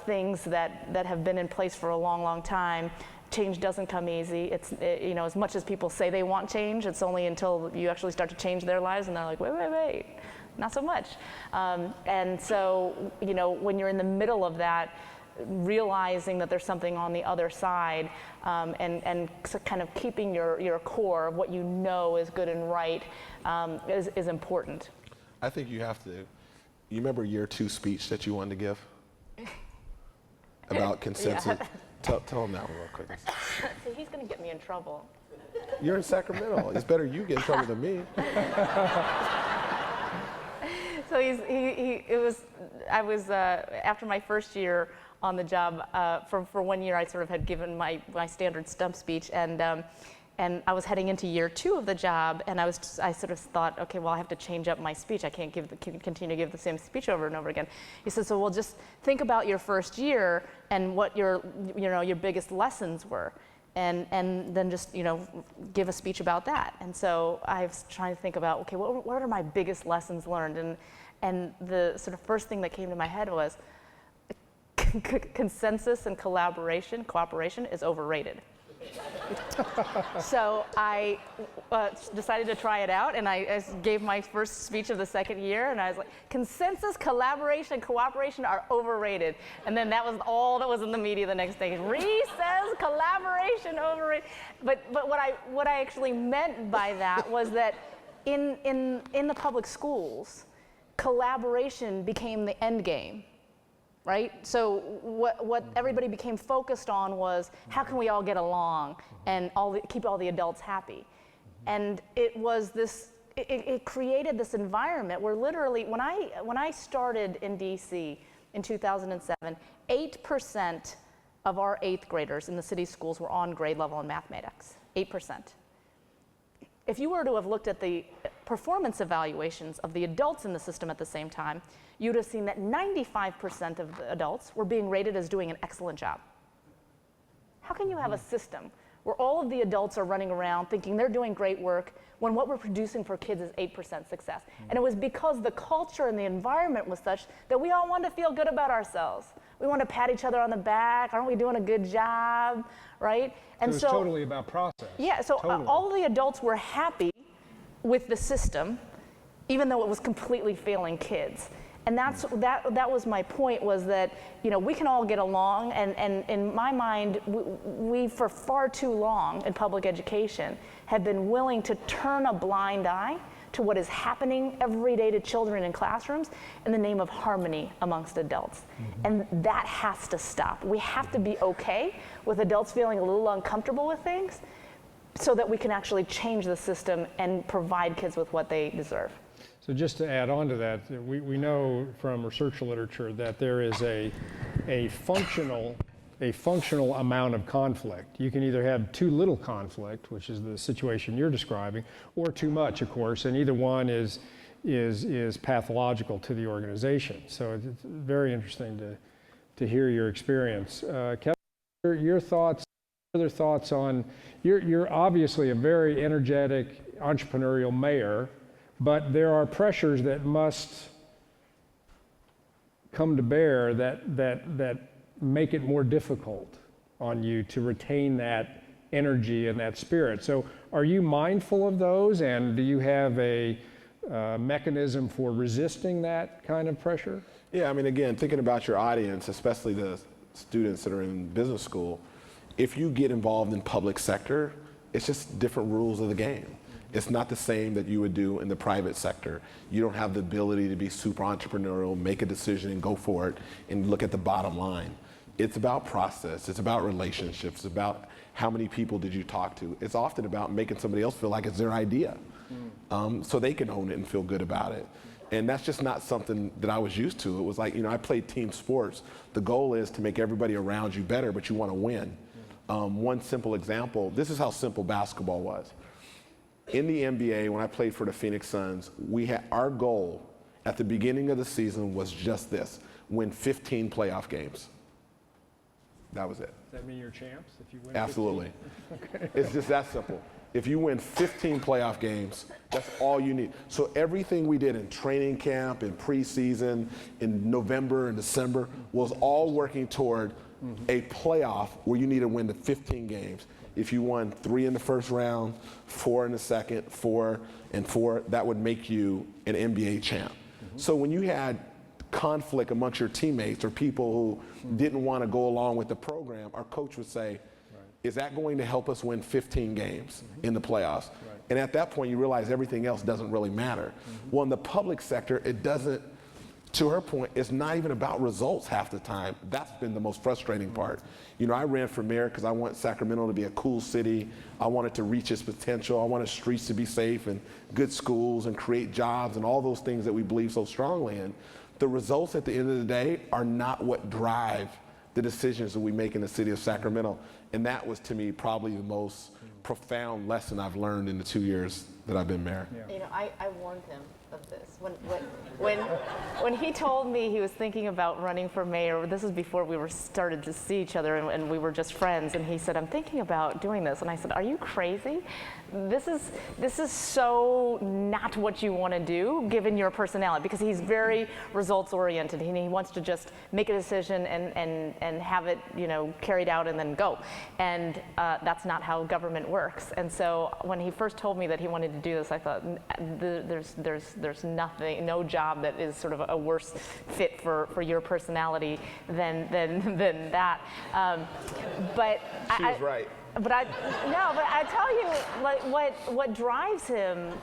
things that have been in place for a long, long time, change doesn't come easy. You know, as much as people say they want change, it's only until you actually start to change their lives, and they're like, wait. Not so much. And so, you know, when you're in the middle of that, realizing that there's something on the other side, and so kind of keeping your core of what you know is good and right is important. I think you have to. You remember year 2 speech that you wanted to give about consensus? Yeah. Tell him that one real quick. So he's going to get me in trouble. You're in Sacramento. It's better you get in trouble than me. So I was after my first year on the job, for 1 year I sort of had given my standard stump speech, and I was heading into year 2 of the job, and I sort of thought, okay, well, I have to change up my speech. I can't continue to give the same speech over and over again. He said, so well, just think about your first year and what your biggest lessons were. And then just, you know, give a speech about that. And so I was trying to think about, okay, what are my biggest lessons learned? And the sort of first thing that came to my head was consensus and cooperation is overrated. So I decided to try it out, and I gave my first speech of the second year, and I was like, consensus, collaboration, and cooperation are overrated. And then that was all that was in the media the next day. Rhee says collaboration overrated. But what I actually meant by that was that in the public schools, collaboration became the end game. right? So what everybody became focused on was how can we all get along and keep all the adults happy. And it was this, it created this environment where literally, when I started in DC in 2007, 8% of our 8th graders in the city schools were on grade level in mathematics, 8%. If you were to have looked at the performance evaluations of the adults in the system at the same time, you'd have seen that 95% of the adults were being rated as doing an excellent job. How can you have a system where all of the adults are running around thinking they're doing great work when what we're producing for kids is 8% success? And it was because the culture and the environment was such that we all wanted to feel good about ourselves. We want to pat each other on the back. Aren't we doing a good job, right? And so it's totally about process. Yeah, so all of the adults were happy with the system, even though it was completely failing kids. And that was my point, was that, you know, we can all get along, and in my mind, we for far too long in public education have been willing to turn a blind eye to what is happening every day to children in classrooms in the name of harmony amongst adults. And that has to stop. We have to be okay with adults feeling a little uncomfortable with things so that we can actually change the system and provide kids with what they deserve. So just to add on to that, we know from research literature that there is a functional amount of conflict. You can either have too little conflict, which is the situation you're describing, or too much, of course, and either one is pathological to the organization. So it's very interesting to hear your experience. Kevin, your thoughts, further thoughts on, you're obviously a very energetic, entrepreneurial mayor, but there are pressures that must come to bear that make it more difficult on you to retain that energy and that spirit. So are you mindful of those, and do you have a mechanism for resisting that kind of pressure? Yeah, I mean, again, thinking about your audience, especially the students that are in business school, if you get involved in public sector, it's just different rules of the game. It's not the same that you would do in the private sector. You don't have the ability to be super entrepreneurial, make a decision and go for it and look at the bottom line. It's about process, it's about relationships, it's about how many people did you talk to. It's often about making somebody else feel like it's their idea, so they can own it and feel good about it. And that's just not something that I was used to. It was like, you know, I played team sports. The goal is to make everybody around you better, but you want to win. One simple example, this is how simple basketball was. In the NBA, when I played for the Phoenix Suns, our goal at the beginning of the season was just this: win 15 playoff games. That was it. Does that mean you're champs if you win? Absolutely. 15? Okay. It's just that simple. If you win 15 playoff games, that's all you need. So everything we did in training camp, in preseason, in November and December was all working toward a playoff where you need to win the 15 games. If you won 3 in the first round, 4 in the second, 4 and 4, that would make you an NBA champ. So when you had conflict amongst your teammates or people who didn't want to go along with the program, our coach would say, is that going to help us win 15 games in the playoffs? And at that point, you realize everything else doesn't really matter. Well, in the public sector, it doesn't. To her point, it's not even about results half the time. That's been the most frustrating part. You know, I ran for mayor because I want Sacramento to be a cool city. I want it to reach its potential. I wanted streets to be safe and good schools and create jobs and all those things that we believe so strongly in. The results at the end of the day are not what drive the decisions that we make in the city of Sacramento. And that was, to me, probably the most profound lesson I've learned in the 2 years that I've been mayor. Yeah. You know, I warned him of this. When he told me he was thinking about running for mayor, this was before we were started to see each other and we were just friends, and he said, I'm thinking about doing this. And I said, are you crazy? This is so not what you want to do given your personality, because he's very results oriented and he wants to just make a decision and have it, you know, carried out and then go. And that's not how government works. And so when he first told me that he wanted to do this, I thought there's nothing, no job that is sort of a worse fit for your personality than that. But she was right. But I tell you, like what drives him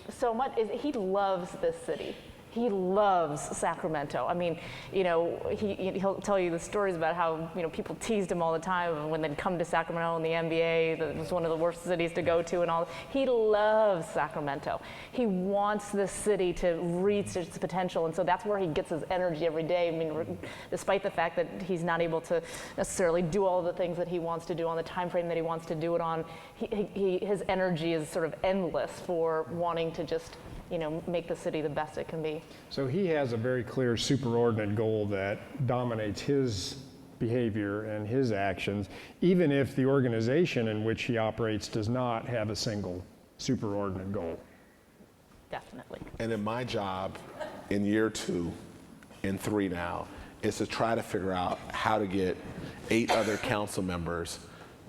so much is he loves this city. He loves Sacramento. I mean, you know, he'll tell you the stories about how, you know, people teased him all the time when they'd come to Sacramento in the NBA, that it was one of the worst cities to go to and all. He loves Sacramento. He wants this city to reach its potential, and so that's where he gets his energy every day. I mean, despite the fact that he's not able to necessarily do all the things that he wants to do on the time frame that he wants to do it on, his energy is sort of endless for wanting to just, you know, make the city the best it can be. So he has a very clear superordinate goal that dominates his behavior and his actions, even if the organization in which he operates does not have a single superordinate goal. Definitely. And then my job in year 2 and 3 now is to try to figure out how to get 8 other council members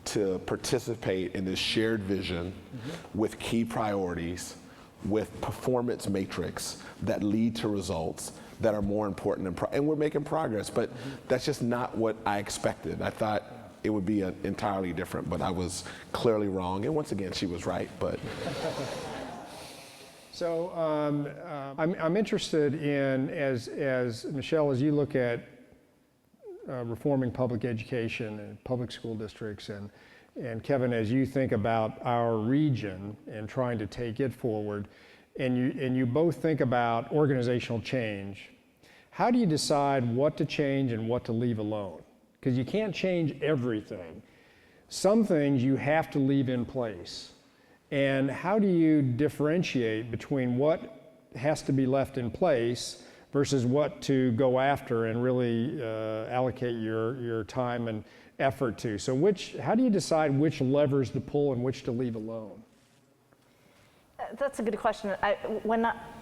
to participate in this shared vision with key priorities, with performance matrix that lead to results that are more important and we're making progress, but that's just not what I expected. I thought it would be entirely different, but I was clearly wrong. And once again, she was right, but. So I'm interested in, as Michelle, as you look at reforming public education and public school districts, and Kevin, as you think about our region and trying to take it forward, and you both think about organizational change, how do you decide what to change and what to leave alone? Because you can't change everything. Some things you have to leave in place. And how do you differentiate between what has to be left in place versus what to go after and really allocate your time and effort to? So how do you decide which levers to pull and which to leave alone? That's a good question.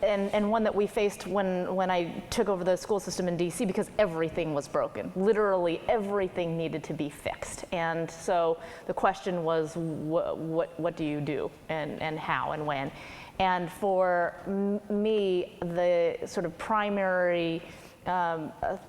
And one that we faced when I took over the school system in DC, because everything was broken. Literally everything needed to be fixed. And so the question was, what do you do, and how and when? And for me, the sort of primary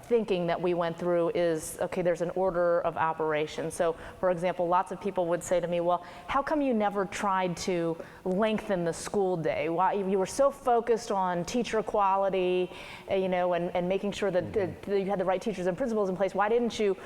thinking that we went through is, okay, there's an order of operations. So, for example, lots of people would say to me, well, how come you never tried to lengthen the school day? Why you were so focused on teacher quality, you know, and making sure that you had the right teachers and principals in place? Why didn't you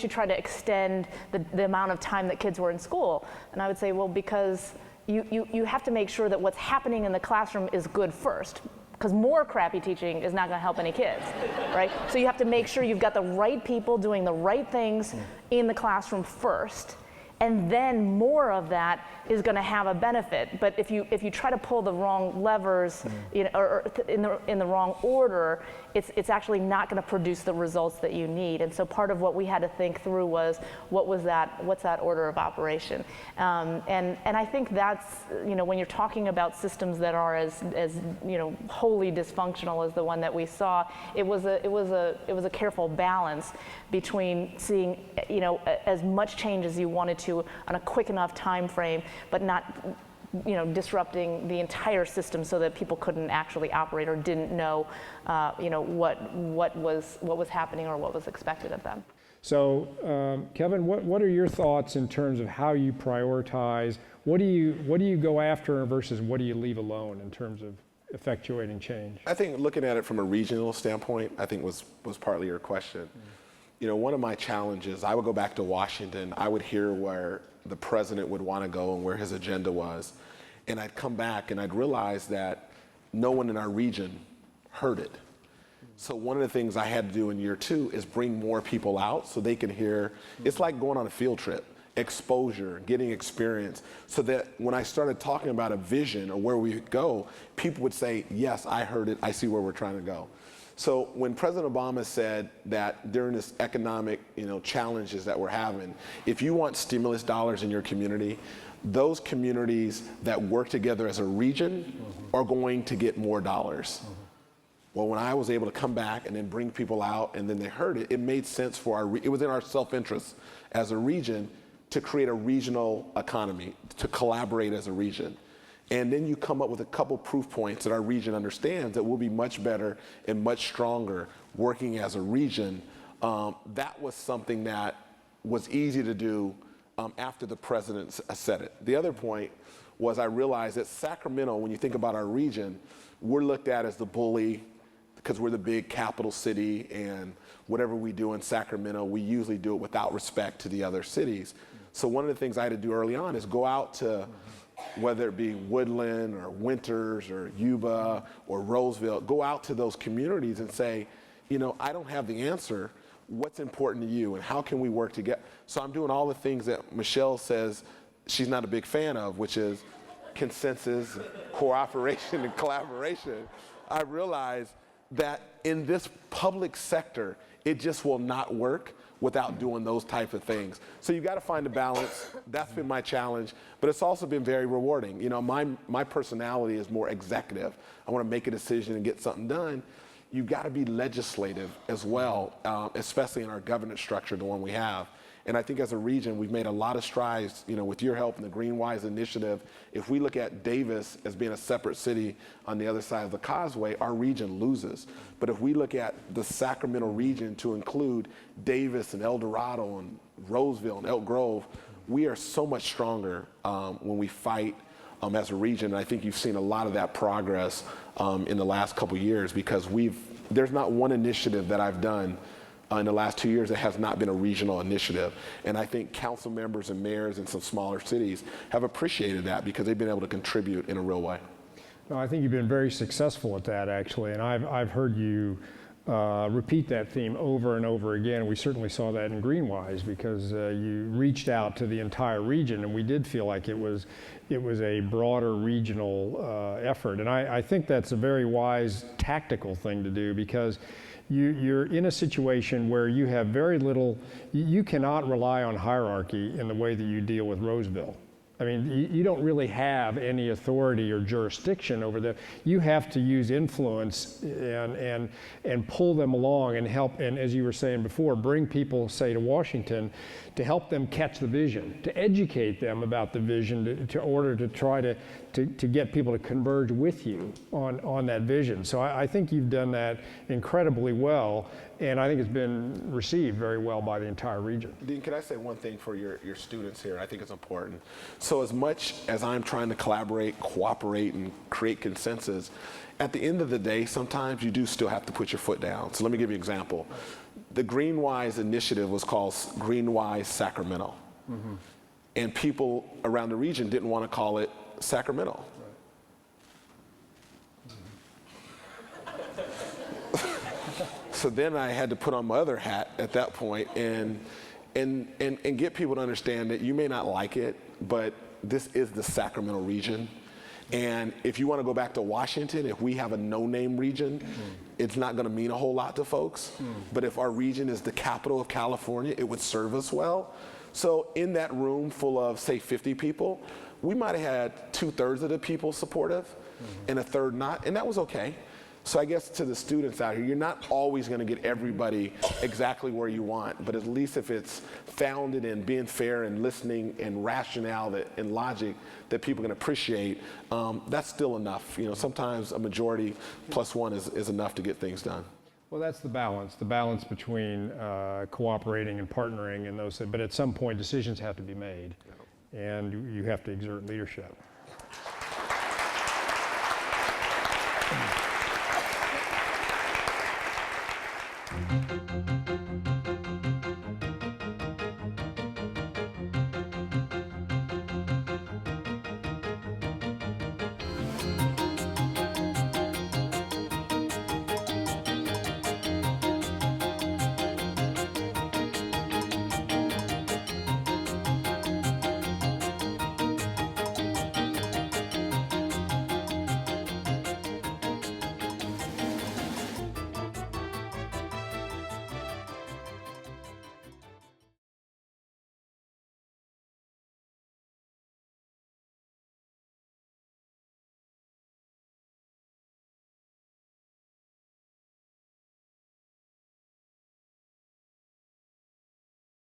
try to extend the amount of time that kids were in school? And I would say, well, because you have to make sure that what's happening in the classroom is good first, because more crappy teaching is not going to help any kids, right? So you have to make sure you've got the right people doing the right things in the classroom first, and then more of that is going to have a benefit. But if you try to pull the wrong levers, you know, or in the wrong order, it's actually not going to produce the results that you need. And so part of what we had to think through was, what's that order of operation? And I think that's, you know, when you're talking about systems that are as you know, wholly dysfunctional as the one that we saw, it was a careful balance between seeing, you know, as much change as you wanted to on a quick enough time frame, but not, you know, disrupting the entire system so that people couldn't actually operate or didn't know, you know, what was happening or what was expected of them. So, Kevin, what are your thoughts in terms of how you prioritize? What do you go after versus what do you leave alone in terms of effectuating change? I think looking at it from a regional standpoint, I think was partly your question. You know, one of my challenges, I would go back to Washington, I would hear where the president would want to go and where his agenda was. And I'd come back and I'd realize that no one in our region heard it. So one of the things I had to do in year 2 is bring more people out so they can hear. It's like going on a field trip, exposure, getting experience, so that when I started talking about a vision or where we would go, people would say, yes, I heard it, I see where we're trying to go. So when President Obama said that during this economic, you know, challenges that we're having, if you want stimulus dollars in your community, those communities that work together as a region are going to get more dollars. Well, when I was able to come back and then bring people out and then they heard it, it made sense for it was in our self-interest as a region to create a regional economy, to collaborate as a region. And then you come up with a couple proof points that our region understands that we'll be much better and much stronger working as a region. That was something that was easy to do after the president said it. The other point was I realized that Sacramento, when you think about our region, we're looked at as the bully, because we're the big capital city, and whatever we do in Sacramento, we usually do it without respect to the other cities. So one of the things I had to do early on is go out to, whether it be Woodland or Winters or Yuba or Roseville, go out to those communities and say, you know, I don't have the answer. What's important to you, and how can we work together? So I'm doing all the things that Michelle says she's not a big fan of, which is consensus, cooperation, and collaboration. I realize that in this public sector, it just will not work without doing those type of things. So you got to find a balance. That's been my challenge, but it's also been very rewarding. You know, my personality is more executive. I want to make a decision and get something done. You got to be legislative as well, especially in our governance structure, the one we have. And I think as a region, we've made a lot of strides, you know, with your help and the Greenwise initiative. If we look at Davis as being a separate city on the other side of the causeway, our region loses. But if we look at the Sacramento region to include Davis and El Dorado and Roseville and Elk Grove, we are so much stronger when we fight as a region. And I think you've seen a lot of that progress in the last couple of years, because there's not one initiative that I've done in the last 2 years that has not been a regional initiative. And I think council members and mayors in some smaller cities have appreciated that because they've been able to contribute in a real way. No, I think you've been very successful at that, actually, and I've heard you repeat that theme over and over again. We certainly saw that in Greenwise, because you reached out to the entire region, and we did feel like it was a broader regional effort. And I think that's a very wise tactical thing to do, because you're in a situation where you have very little, you cannot rely on hierarchy in the way that you deal with Roseville. I mean, you don't really have any authority or jurisdiction over them. You have to use influence and pull them along and help, and as you were saying before, bring people, say, to Washington to help them catch the vision, to educate them about the vision, to order to try to get people to converge with you on that vision. So I think you've done that incredibly well, and I think it's been received very well by the entire region. Dean, can I say one thing for your students here? I think it's important. So as much as I'm trying to collaborate, cooperate, and create consensus, at the end of the day, sometimes you do still have to put your foot down. So let me give you an example. The Greenwise initiative was called Greenwise Sacramento. Mm-hmm. And people around the region didn't want to call it Sacramento. Right. So then I had to put on my other hat at that point and get people to understand that you may not like it, but this is the Sacramento region. And if you want to go back to Washington, if we have a no-name region, it's not going to mean a whole lot to folks. But if our region is the capital of California, it would serve us well. So in that room full of, say, 50 people, we might have had 2/3 of the people supportive and a third not, and that was okay. So I guess to the students out here, you're not always going to get everybody exactly where you want, but at least if it's founded in being fair and listening and rationale and logic that people can appreciate, that's still enough. You know, sometimes a majority plus one is enough to get things done. Well, that's the balance between cooperating and partnering and those things. But at some point, decisions have to be made, and you have to exert leadership.